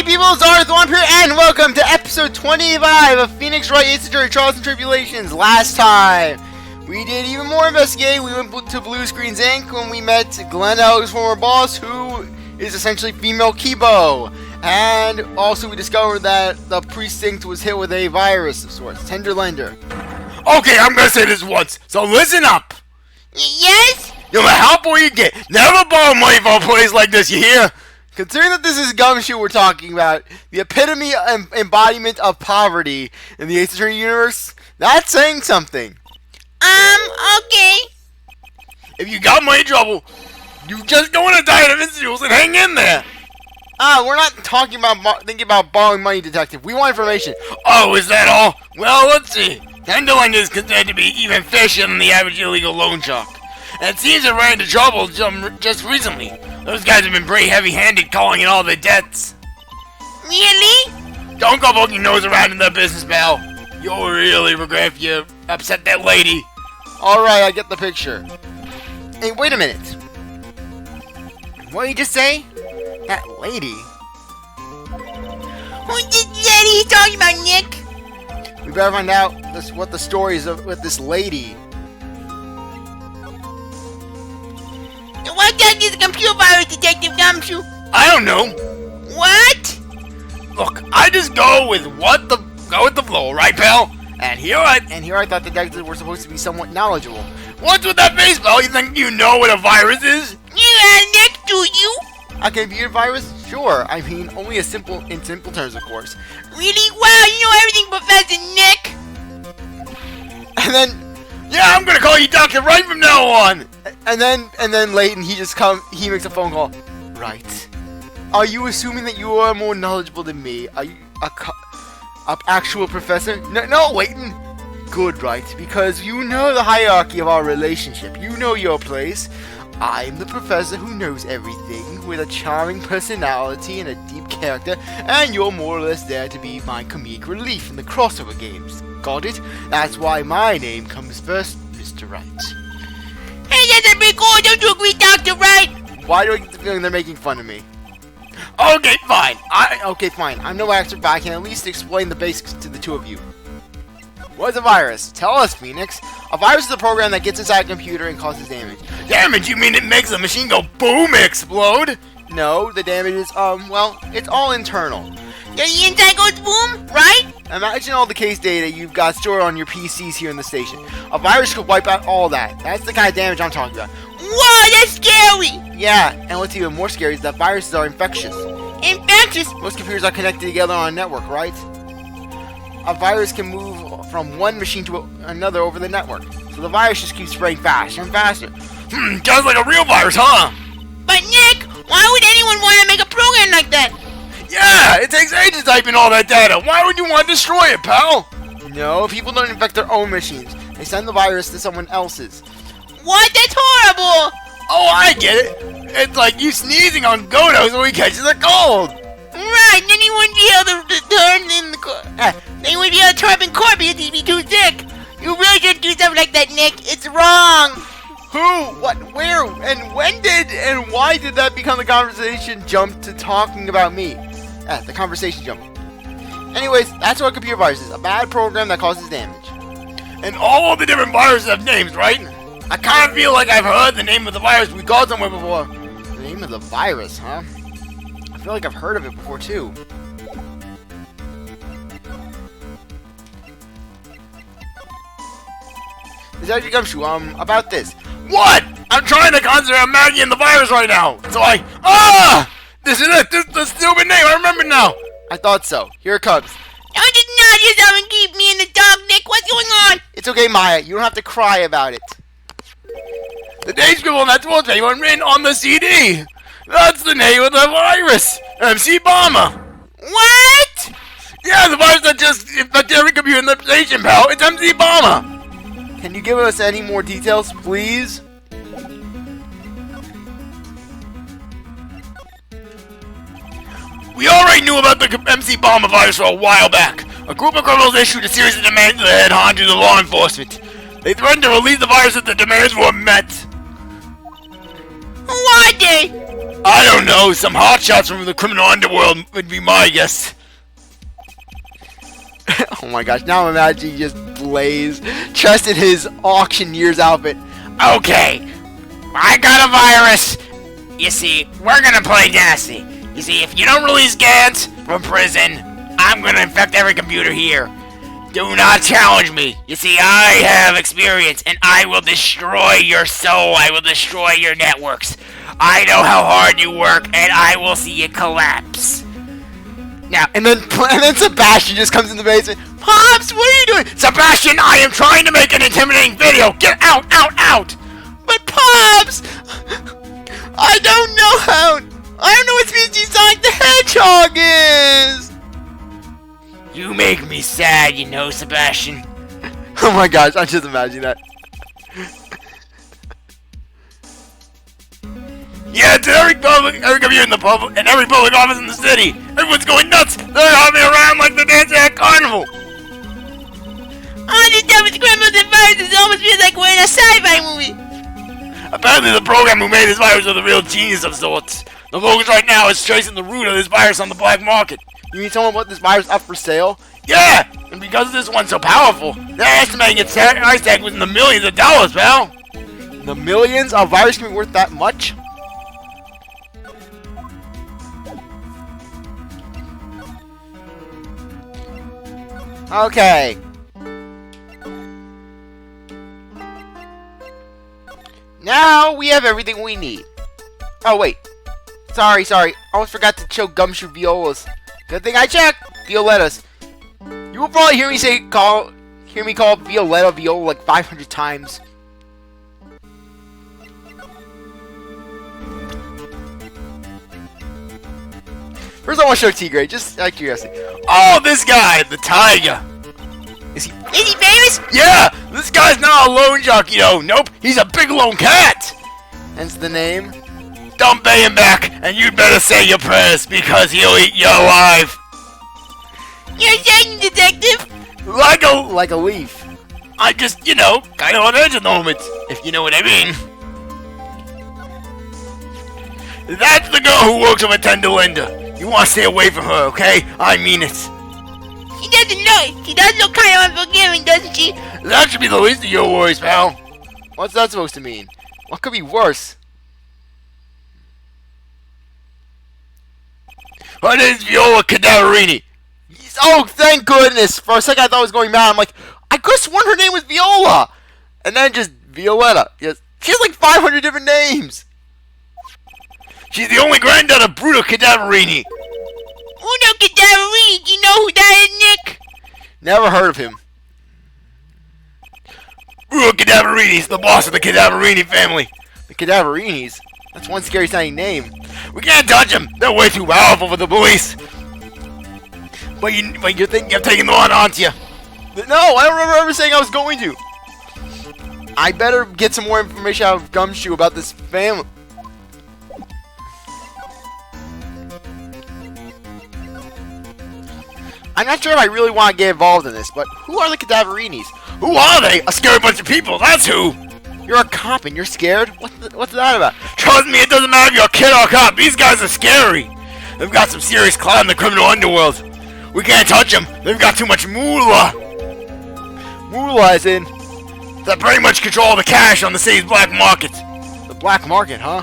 people, CzarThwomp here, and welcome to episode 25 of Phoenix Wright, Ace Attorney, Trials and Tribulations. Last time, we did even more investigating. We went to Blue Screens Inc. when we met Glenn Ellis' former boss, who is essentially female Kibo. And also we discovered that the precinct was hit with a virus of sorts, Tenderlander. Okay, I'm gonna say this once, so listen up. Yes? You're the help boy you get. Never borrow money from a place like this, you hear? Considering that this is Gumshoe we're talking about, the epitome and embodiment of poverty in the Ace Attorney universe, that's saying something. Okay. If you got money trouble, you just go on a diet of institutes and hang in there. We're not talking about thinking about borrowing money, detective. We want information. Oh, is that all? Well, let's see. Tenderlander is considered to be even fishier than the average illegal loan shark. And it seems it ran into trouble just recently. Those guys have been pretty heavy-handed calling in all their debts. Really? Don't go poking your nose around in their business, pal. You'll really regret if you upset that lady. Alright, I get the picture. Hey, wait a minute. What did you just say? That lady? Who's this lady you talking about, Nick? We better find out what the story is with this lady. What kind is a computer virus, Detective Gumshoe? I don't know. What? Look, I just go with the flow, right, pal? And here I thought detectives were supposed to be somewhat knowledgeable. What's with that face, pal? You think you know what a virus is? Yeah, Nick, do you? A computer virus? Sure. I mean, only in simple terms, of course. Really? Wow, you know everything, Professor Nick. And then, yeah, I'm gonna call you Dr. Wright from now on. And then Leighton, he makes a phone call. Right. Are you assuming that you are more knowledgeable than me? Are you a actual professor? No, Leighton. Good, right? Because you know the hierarchy of our relationship. You know your place. I'm the professor who knows everything, with a charming personality and a deep character, and you're more or less there to be my comedic relief in the crossover games. Got it? That's why my name comes first, Mr. Wright. Hey, that's a big cool. Don't you agree, Dr. Wright? Why do I get the feeling they're making fun of me? Okay, fine. Okay, fine. I'm no expert, but I can at least explain the basics to the two of you. What is a virus? Tell us, Phoenix. A virus is a program that gets inside a computer and causes damage. Damage? You mean it makes the machine go boom, explode? No, the damage is, well, it's all internal. The inside goes boom, right? Imagine all the case data you've got stored on your PCs here in the station. A virus could wipe out all that. That's the kind of damage I'm talking about. Whoa, that's scary. Yeah, and what's even more scary is that viruses are infectious. Infectious? Most computers are connected together on a network, right? A virus can move from one machine to another over the network. So the virus just keeps spreading faster and faster. Sounds like a real virus, huh? But Nick, why would anyone want to make a program like that? Yeah, it takes ages typing all that data. Why would you want to destroy it, pal? No, people don't infect their own machines. They send the virus to someone else's. What? That's horrible! Oh, I get it. It's like you sneezing on Godo so he catches a cold. Right, then he wouldn't be able to turn in the they wouldn't be able to turn up in court because he'd be too sick. You really shouldn't do something like that, Nick. It's wrong. Who? What? Where? And when did and why did that become the conversation jump to talking about me? The conversation jump. Anyways, that's what a computer virus is. A bad program that causes damage. And all of the different viruses have names, right? I kind of feel like I've heard the name of the virus we called somewhere before. The name of the virus, huh? I feel like I've heard of it before, too. Detective Gumshoe, about this. What? I'm trying to concentrate on Maggie and the virus right now. So this is it. This is the stupid name. I remember now. I thought so. Here it comes. Don't just nod yourself and keep me in the dark, Nick. What's going on? It's okay, Maya. You don't have to cry about it. The date scribble on that toilet paper written on the CD. That's the name of the virus. MC Bomber. What? Yeah, the virus that just infected every computer in the station, pal. It's MC Bomber. Can you give us any more details, please? We already knew about the MC Bomber virus for a while back. A group of criminals issued a series of demands to the head honcho to law enforcement. They threatened to release the virus if the demands were met. Why'd they? I don't know. Some hotshots from the criminal underworld would be my guess. Oh my gosh, now I'm imagining just Blaze dressed in his auctioneer's outfit. Okay, I got a virus. You see, we're gonna play nasty. You see, if you don't release Gantz from prison, I'm gonna infect every computer here. Do not challenge me. You see, I have experience, and I will destroy your soul. I will destroy your networks. I know how hard you work, and I will see you collapse. Now, and then Sebastian just comes in the basement. Pops, what are you doing? Sebastian, I am trying to make an intimidating video. Get out, out, out. But Pops, I don't know how. I don't know what species Sonic the Hedgehog is. You make me sad, you know, Sebastian. Oh my gosh, I'm just imagining that. Yeah, to every computer in the public and every public office in the city. Everyone's going nuts. They're hopping around like the dancing at carnival. All these dumbest criminals and viruses almost feels like we're in a sci-fi movie. Apparently the program who made this virus is a real genius of sorts. The focus right now is tracing the root of this virus on the black market. You mean someone put this virus up for sale? Yeah, and because this one's so powerful, they're estimating its price tag was in the millions of dollars, pal. The millions? A virus can be worth that much? Okay. Now we have everything we need. Oh wait. Sorry. Almost forgot to show Gumshoe Violas. Good thing I checked. Violetas. You will probably hear me call Violetta Viola like 500 times. First I want to show Tigre, just out of curiosity. Oh, this guy, the Tigre. Is he famous? Yeah, this guy's not a lone jockey, though. Nope, he's a big lone cat. hence the name? Don't pay him back, and you'd better say your prayers, because he'll eat you alive. You're saying, detective? Like Like a leaf. I just, kind of on edge at the moment, if you know what I mean. That's the girl who works with Tender Linda. You want to stay away from her, okay? I mean it. She doesn't know it. She does look kind of unforgiving, doesn't she? That should be the least of your worries, pal. What's that supposed to mean? What could be worse? Her name's Viola Cadaverini. Oh, thank goodness! For a second I thought I was going mad. I'm like, I could have sworn her name was Viola! And then just Violetta. Yes. She has like 500 different names! She's the only granddaughter of Bruno Cadaverini. Uno Cadaverini, do you know who that is, Nick? Never heard of him. Bruno Cadaverini's the boss of the Cadaverini family. The Cadaverinis? That's one scary sounding name. We can't touch them. They're way too powerful for the police. But you're thinking of taking them on, aren't you? No, I don't remember ever saying I was going to. I better get some more information out of Gumshoe about this family. I'm not sure if I really want to get involved in this, but who are the Cadaverinis? Who are they? A scary bunch of people, that's who! You're a cop and you're scared? What's that about? Trust me, it doesn't matter if you're a kid or a cop. These guys are scary. They've got some serious clout in the criminal underworld. We can't touch them. They've got too much moolah. Moolah as in? They pretty much control the cash on the city's black market. The black market, huh?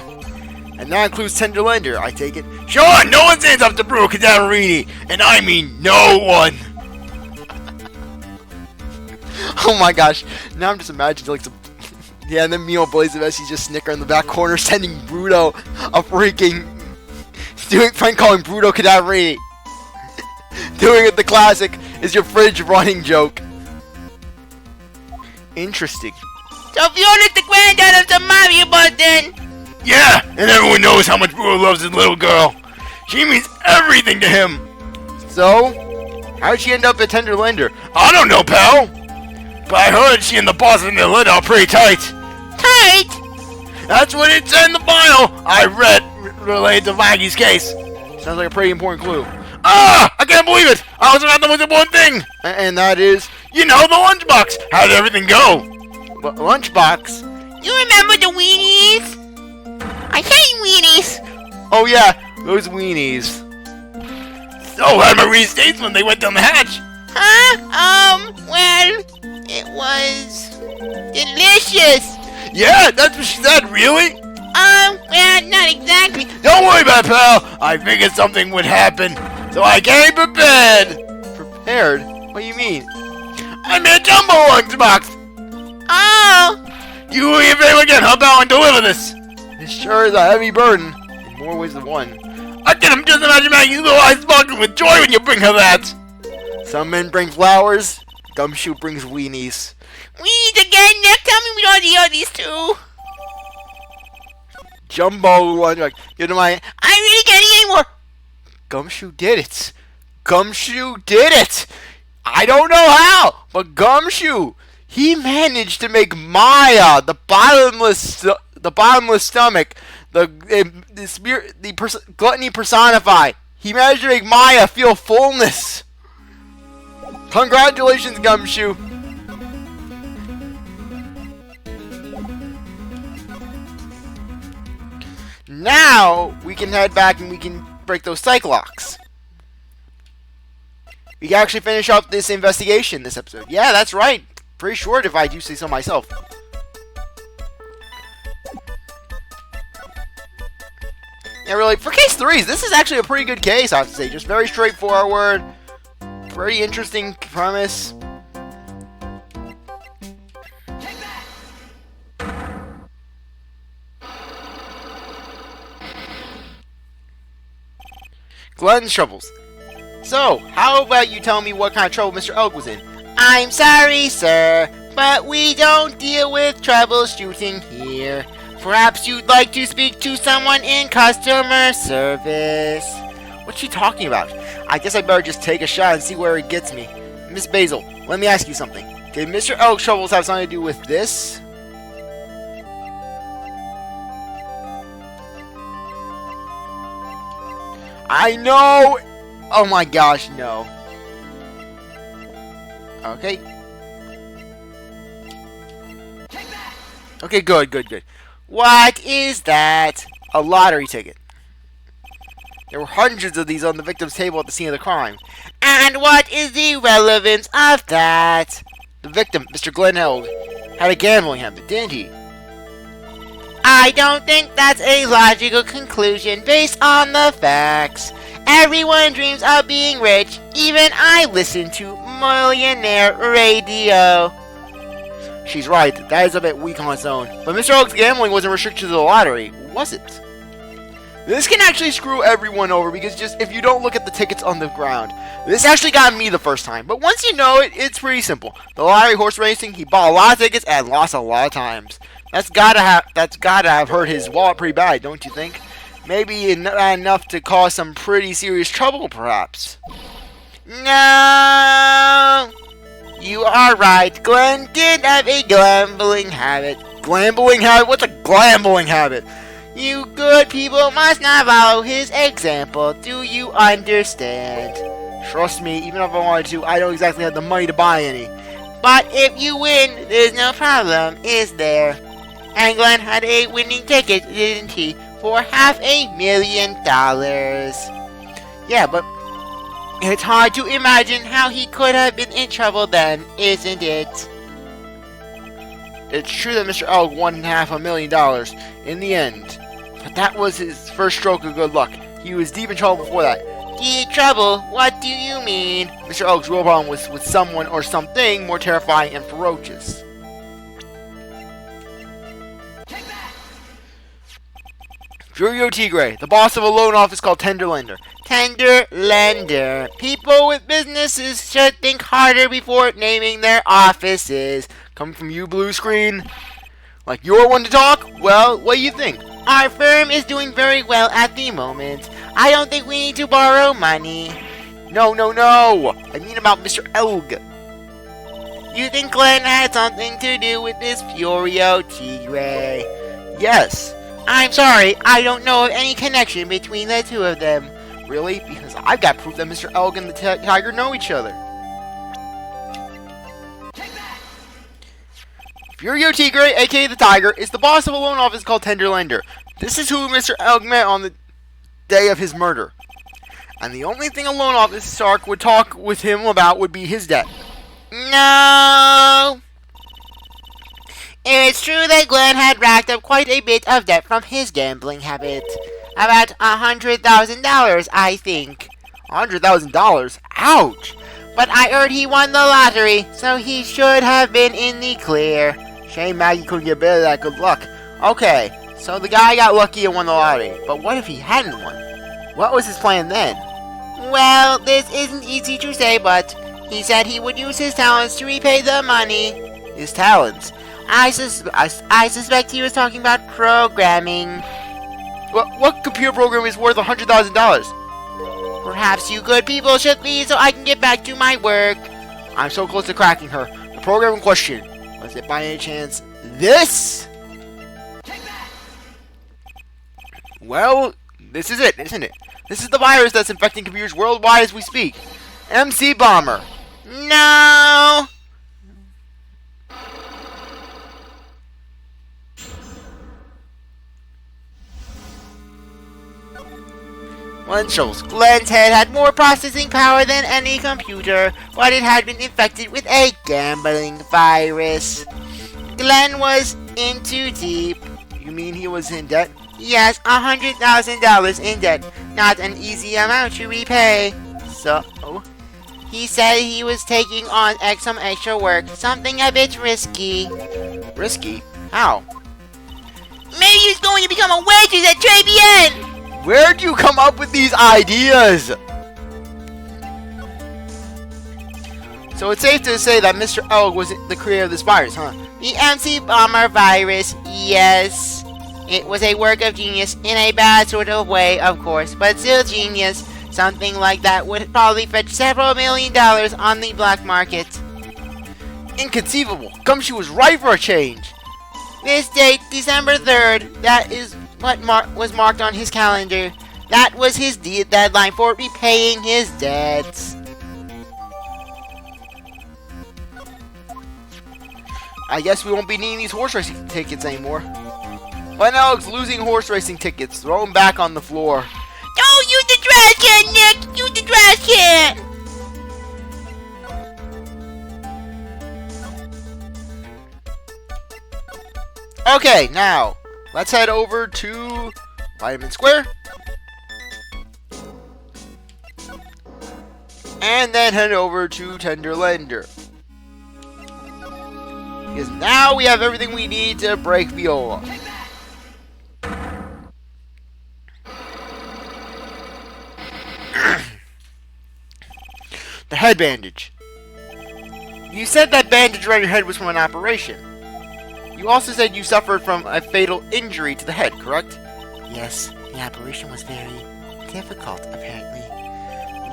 And that includes Tender Lender, I take it. Sure, no one stands up to Bruno Cadaverini. And I mean no one. Oh my gosh. Now I'm just imagining like some... Yeah, and then me and Blaze of Essie just snicker in the back corner sending Bruno a freaking... prank calling Bruno Cadaverini. Doing it the classic is your fridge running joke. Interesting. So Fiona's the granddaughter of some mafia boss then? Yeah, and everyone knows how much Bruno loves his little girl. She means everything to him. So, how did she end up at Tender Lender? I don't know, pal. But I heard she and the boss in the lid are pretty tight. Tight? That's what it said in the file I read related to Maggie's case. Sounds like a pretty important clue. Ah! I can't believe it! I was about the most important thing! And that is? You know, the lunchbox! How did everything go? What, lunchbox? You remember the weenies? I hate weenies. Oh yeah, those weenies. So how did Marie States when they went down the hatch? Well, it was delicious. Yeah, that's what she said, really? Well, not exactly. Don't worry about it, pal. I figured something would happen, so I came prepared. Prepared? What do you mean? I made a jumbo lunchbox. Oh, You do me a favor again. How about I deliver this? It sure is a heavy burden. In more ways than one. I can just imagine Maggie's little eyes sparkling with joy when you bring her that. Some men bring flowers. Gumshoe brings weenies. weenies again. Next time we don't deal these two. Jumbo lunchbox. You know my. I really can't eat anymore. Gumshoe did it. Gumshoe did it. I don't know how, but Gumshoe, he managed to make Maya, the bottomless stomach, gluttony personified. He managed to make Maya feel fullness. Congratulations, Gumshoe. Now we can head back and we can break those psyche-locks. We can actually finish up this investigation this episode. Yeah, that's right. Pretty short if I do say so myself. Yeah, really, for case 3s, this is actually a pretty good case, I have to say. Just very straightforward. Pretty interesting premise. Glenn's troubles. So, how about you tell me what kind of trouble Mr. Elk was in? I'm sorry, sir, but we don't deal with troubleshooting here. Perhaps you'd like to speak to someone in customer service. What's she talking about? I guess I better just take a shot and see where it gets me. Miss Basil, let me ask you something. Did Mr. Elk's troubles have something to do with this? I know! Oh my gosh, no. Okay. Okay, good. What is that? A lottery ticket. There were hundreds of these on the victim's table at the scene of the crime. And what is the relevance of that? The victim, Mr. Glenn Held, had a gambling habit, didn't he? I don't think that's a logical conclusion based on the facts. Everyone dreams of being rich. Even I listen to millionaire radio. She's right. That is a bit weak on its own. But Mr. Oak's gambling wasn't restricted to the lottery, was it? This can actually screw everyone over because just if you don't look at the tickets on the ground. This actually got me the first time. But once you know it, it's pretty simple. The lottery horse racing, he bought a lot of tickets and lost a lot of times. That's gotta have hurt his wallet pretty bad, don't you think? Maybe enough to cause some pretty serious trouble, perhaps. No! You are right. Glenn did have a gambling habit. Gambling habit? What's a gambling habit? You good people must not follow his example. Do you understand? Trust me, even if I wanted to, I don't exactly have the money to buy any. But if you win, there's no problem, is there? And Glenn had a winning ticket, didn't he? For $500,000. Yeah, but it's hard to imagine how he could have been in trouble then, isn't it? It's true that Mr. Elk won $500,000 in the end, but that was his first stroke of good luck. He was deep in trouble before that. Deep trouble? What do you mean? Mr. Elk's real problem was with someone or something more terrifying and ferocious. Furio Tigre, the boss of a loan office called Tender Lender. Tender Lender. People with businesses should think harder before naming their offices. Coming from you, Blue Screen? Like you're one to talk? Well, what do you think? Our firm is doing very well at the moment. I don't think we need to borrow money. No. I mean about Mr. Elg. You think Glenn had something to do with this Furio Tigre? Yes. I'm sorry, I don't know of any connection between the two of them. Really? Because I've got proof that Mr. Elg and the Tiger know each other. Furio Tigre, aka the Tiger, is the boss of a loan office called Tender Lender. This is who Mr. Elg met on the day of his murder. And the only thing a loan officer shark would talk with him about would be his debt. No! It's true that Glenn had racked up quite a bit of debt from his gambling habit. About $100,000, I think. $100,000? Ouch! But I heard he won the lottery, so he should have been in the clear. Shame Maggie couldn't get better that good luck. Okay, so the guy got lucky and won the lottery. But what if he hadn't won? What was his plan then? Well, this isn't easy to say, but he said he would use his talents to repay the money. His talents? I suspect he was talking about programming. What computer program is worth $100,000? Perhaps you good people should leave so I can get back to my work. I'm so close to cracking her. The program in question, was it by any chance this? Well, this is it, isn't it? This is the virus that's infecting computers worldwide as we speak. MC Bomber. No! One shows. Glenn's head had more processing power than any computer, but it had been infected with a gambling virus. Glenn was in too deep. You mean he was in debt? Yes, $100,000 in debt. Not an easy amount to repay. So? He said he was taking on some extra work, something a bit risky. Risky? How? Maybe he's going to become a waitress at Tribulations! Where'd you come up with these ideas? So it's safe to say that Mr. Elg was the creator of this virus, huh? The MC Bomber virus, yes. It was a work of genius in a bad sort of way, of course, but still genius. Something like that would probably fetch several $1 million on the black market. Inconceivable. Gumshoe was right for a change. This date, December 3rd, that is what was marked on his calendar. That was his deadline for repaying his debts. I guess we won't be needing these horse racing tickets anymore. Glenn Elg's losing horse racing tickets. Throw them back on the floor. Don't use the trash can, Nick! Use the trash can! Okay, now, let's head over to Vitamin Square. And then head over to Tenderlender. Because now we have everything we need to break Viola. The head bandage. You said that bandage around your head was from an operation. You also said you suffered from a fatal injury to the head, correct? Yes, the operation was very difficult, apparently.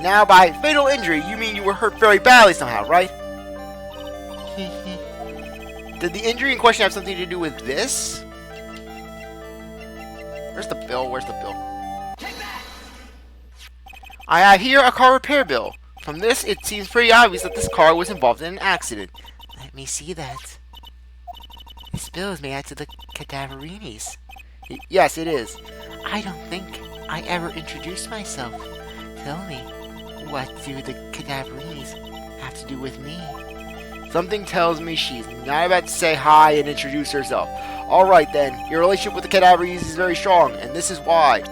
Now, by fatal injury, you mean you were hurt very badly somehow, right? Did the injury in question have something to do with this? Where's the bill? Where's the bill? I have here a car repair bill. From this, it seems pretty obvious that this car was involved in an accident. Let me see that. This bill is made out to the Cadaverinis. Yes, it is. I don't think I ever introduced myself. Tell me, what do the Cadaverinis have to do with me? Something tells me she's not about to say hi and introduce herself. Alright then, your relationship with the Cadaveries is very strong, and this is why.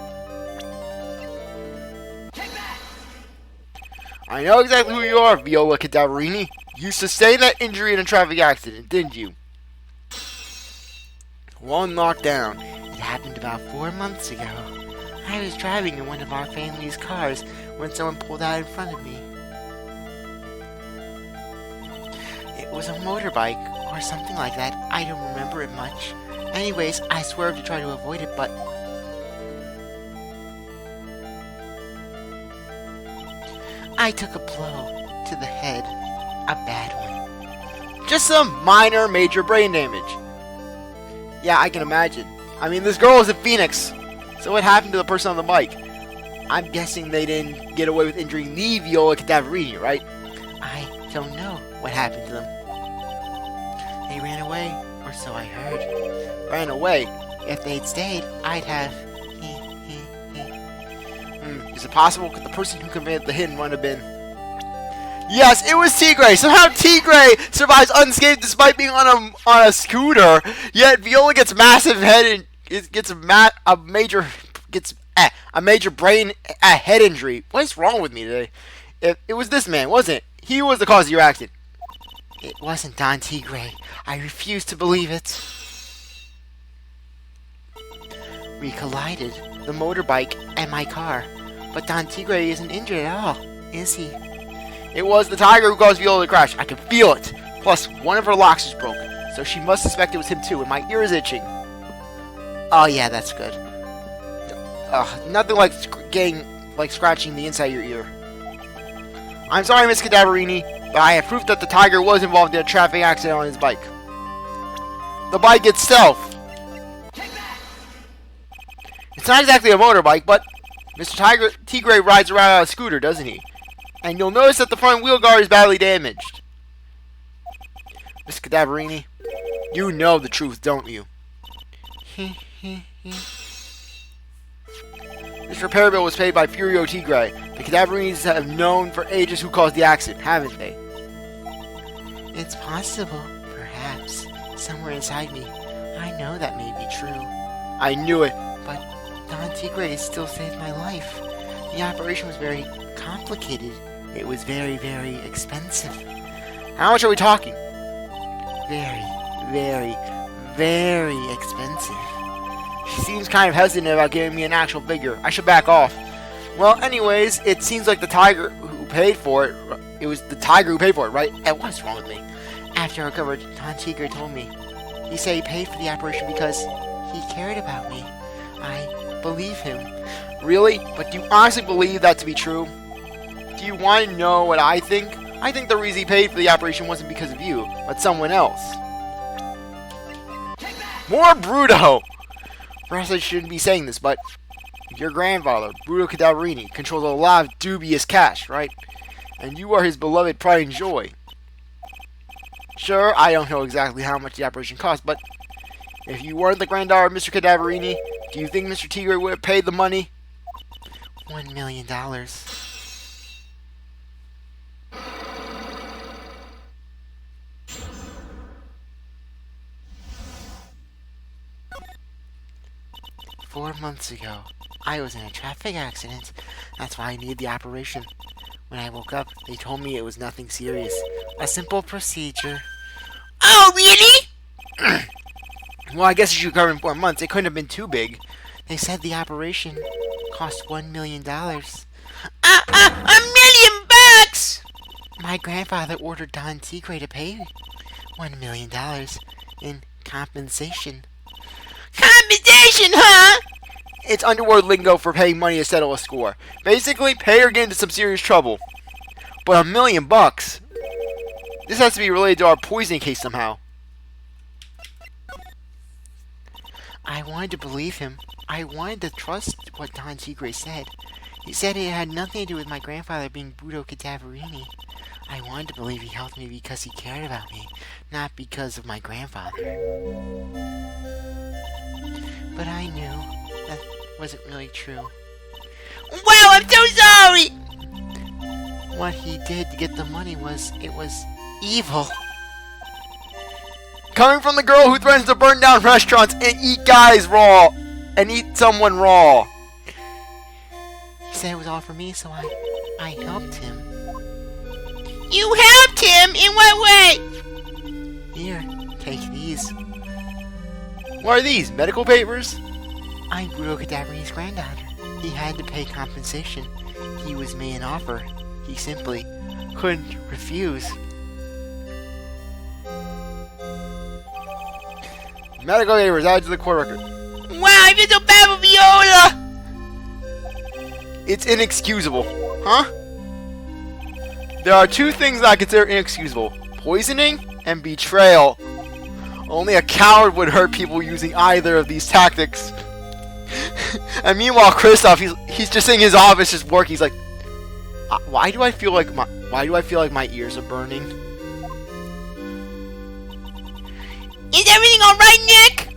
I know exactly who you are, Viola Cadaverini. You sustained that injury in a traffic accident, didn't you? One knockdown. It happened about 4 months ago. I was driving in one of our family's cars when someone pulled out in front of me. It was a motorbike or something like that. I don't remember it much. Anyways, I swerved to try to avoid it, but I took a blow to the head. A bad one. Just some minor, major brain damage. Yeah, I can imagine. I mean, this girl is a phoenix. So what happened to the person on the bike? I'm guessing they didn't get away with injuring the Viola Cadaverini, right? I don't know what happened to them. They ran away, or so I heard. Ran away? If they'd stayed, I'd have. Is it possible? Could the person who committed the hit and run have been... Yes, it was Tigre! Somehow Tigre survives unscathed despite being on a scooter, yet Viola gets massive head and gets a major brain head injury. What is wrong with me today? It was this man, wasn't it? He was the cause of your accident. It wasn't Don Tigre. I refuse to believe it. We collided, the motorbike and my car. But Don Tigre isn't injured at all, is he? It was the Tiger who caused Viola to crash. I can feel it. Plus, one of her locks is broken, so she must suspect it was him too, and my ear is itching. Oh yeah, that's good. Nothing like scratching the inside of your ear. I'm sorry, Miss Cadaverini, but I have proof that the Tiger was involved in a traffic accident on his bike. The bike itself. It's not exactly a motorbike, but Mr. Tigre rides around on a scooter, doesn't he? And you'll notice that the front wheel guard is badly damaged. Miss Cadaverini, you know the truth, don't you? This repair bill was paid by Furio Tigre. The Cadaverinis have known for ages who caused the accident, haven't they? It's possible, perhaps, somewhere inside me. I know that may be true. I knew it. But Don Tigre still saved my life. The operation was very complicated. It was very, very expensive. How much are we talking? Very, very, very expensive. She seems kind of hesitant about giving me an actual figure. I should back off. Well, anyways, it seems like the Tiger who paid for it. It was the Tiger who paid for it, right? And what's wrong with me? After I recovered, Don Tigre told me. He said he paid for the operation because he cared about me. I believe him. Really? But do you honestly believe that to be true? Do you want to know what I think? I think the reason he paid for the operation wasn't because of you, but someone else. More Bruto! Perhaps I shouldn't be saying this, but your grandfather, Bruto Cadaverini, controls a lot of dubious cash, right? And you are his beloved pride and joy. Sure, I don't know exactly how much the operation cost, but if you weren't the granddaughter of Mr. Cadaverini, do you think Mr. Tigre would have paid the money? $1 million. Four months ago, I was in a traffic accident. That's why I needed the operation. When I woke up, they told me it was nothing serious. A simple procedure. Oh, really? Well, I guess if you recovered in 4 months, it couldn't have been too big. They said the operation cost $1 million. $1 million bucks! My grandfather ordered Don Tigre to pay $1 million in compensation. Compensation, huh? It's underworld lingo for paying money to settle a score. Basically, pay or get into some serious trouble. But $1 million bucks? This has to be related to our poisoning case somehow. I wanted to believe him. I wanted to trust what Don Tigre said. He said it had nothing to do with my grandfather being Bruto Cadaverini. I wanted to believe he helped me because he cared about me, not because of my grandfather. But I knew that wasn't really true. Wow, I'm so sorry! What he did to get the money was evil. Coming from the girl who threatens to burn down restaurants and eat guys raw. And eat someone raw. He said it was all for me, so I helped him. You helped him? In what way? Here, take these. What are these? Medical papers? I'm Bruto Cadaverini's granddaughter. He had to pay compensation. He was made an offer. He simply couldn't refuse. Medical papers added to the court record. Wow, I feel so bad for Viola! It's inexcusable. Huh? There are two things that I consider inexcusable. Poisoning and betrayal. Only a coward would hurt people using either of these tactics. And meanwhile, Kristoff, he's just in his office just working. He's like, why do I feel like my ears are burning? Is everything alright, Nick?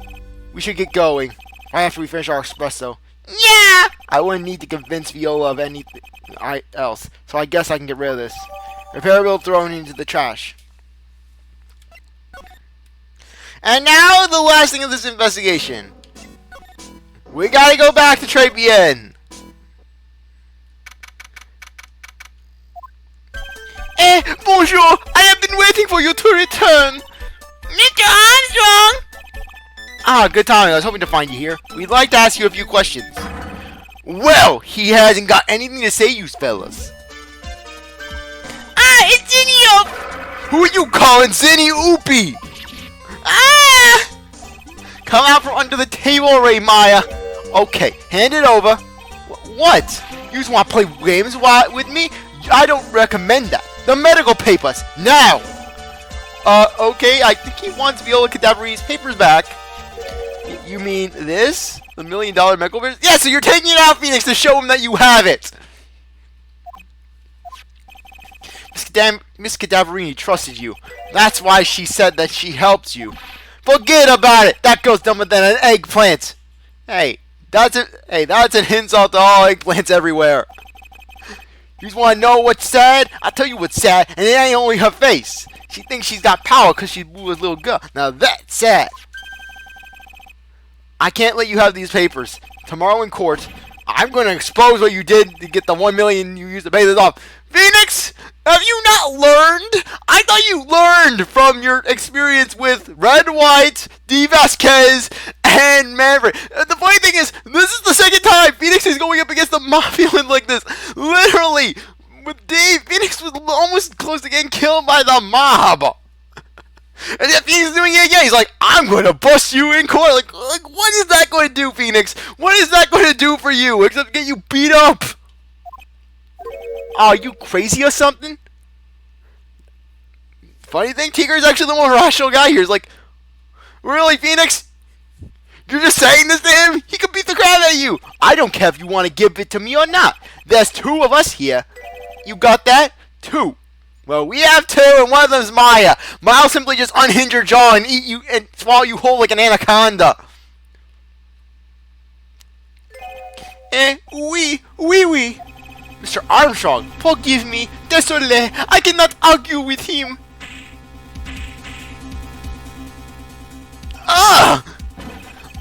We should get going. Right after we finish our espresso. Yeah. I wouldn't need to convince Viola of anything else, so I guess I can get rid of this. Repairable thrown into the trash. And now the last thing of this investigation. We gotta go back to Tribulations. Bonjour! I have been waiting for you to return! Mr. Armstrong! Ah, good timing. I was hoping to find you here. We'd like to ask you a few questions. Well, he hasn't got anything to say, you fellas. Ah, it's Zinny. Who are you calling Zinny Oopie? Ah! Come out from under the table already, Maya. Okay, hand it over. What? You just want to play games with me? I don't recommend that. The medical papers, now! Okay, I think he wants Viola Cadaveri's papers back. You mean this? The $1 million medical papers? Yeah, so you're taking it out, Phoenix, to show him that you have it! Miss Cadaverini trusted you. That's why she said that she helped you. Forget about it! That girl's dumber than an eggplant! Hey, that's an insult to all eggplants everywhere. You just want to know what's sad? I'll tell you what's sad, and it ain't only her face. She thinks she's got power because she blew a little girl. Now that's sad. I can't let you have these papers. Tomorrow in court, I'm going to expose what you did to get the $1 million you used to pay this off. Phoenix, have you not learned? I thought you learned from your experience with Red, White, D. Vasquez, and Manfred. The funny thing is, this is the second time Phoenix is going up against the mafia like this. Literally, with Dave, Phoenix was almost close to getting killed by the mob. And yet Phoenix is doing it again. He's like, I'm going to bust you in court. Like, what is that going to do, Phoenix? What is that going to do for you except get you beat up? Are you crazy or something? Funny thing, Tigre is actually the more rational guy here. He's like, really, Phoenix? You're just saying this to him? He could beat the crap out of you. I don't care if you want to give it to me or not. There's two of us here. You got that? Two. Well, we have two, and one of them's Maya. Maya will simply just unhinge your jaw and eat you and swallow you whole like an anaconda. Oui. Mr. Armstrong, forgive me. Désolé, I cannot argue with him. Ah!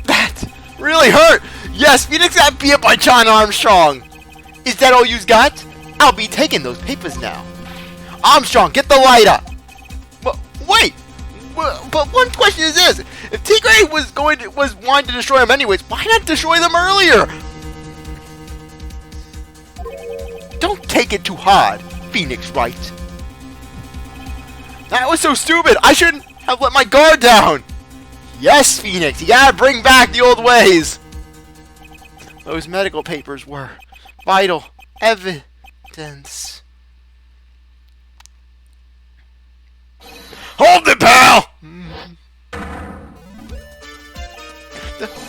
That really hurt. Yes, Phoenix got beat up by John Armstrong. Is that all you've got? I'll be taking those papers now. Armstrong, get the lighter. But wait. But one question is this: if Tigre was wanting to destroy them anyways, why not destroy them earlier? Don't take it too hard, Phoenix Wright. That was so stupid. I shouldn't have let my guard down. Yes, Phoenix, you gotta bring back the old ways. Those medical papers were vital evidence. Hold it, pal!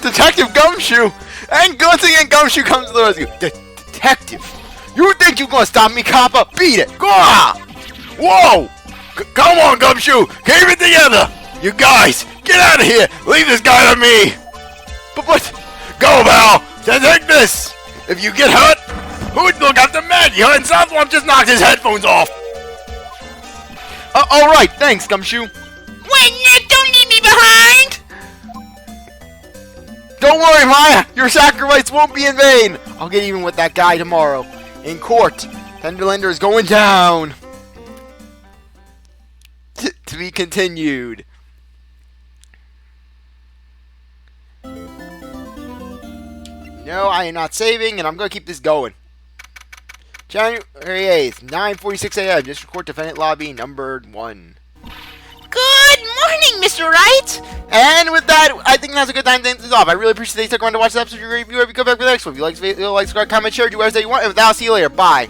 Detective Gumshoe! And once again, Gumshoe comes to the rescue. Detective! You think you're gonna stop me, copper? Beat it! Go on! Whoa! Come on, Gumshoe! Keep it together! You guys, get out of here! Leave this guy to me! But... Go, pal! Take this! If you get hurt, who'd look after Maggie? Her and CzarThwomp just knocked his headphones off! Alright, thanks, Gumshoe. Wait, don't leave me behind! Don't worry, Maya! Your sacrifice won't be in vain! I'll get even with that guy tomorrow. In court, Tenderlander is going down. To be continued. No, I am not saving, and I'm going to keep this going. January 8th, 9:46 a.m. District Court Defendant Lobby, number 1. Good morning, Mr. Wright! And with that, I think that's a good time to end this off. I really appreciate that you stuck around to watch the episode. If you go back for the next one. If you like this video, like, subscribe, comment, share, do whatever you want. And with that, I'll see you later. Bye.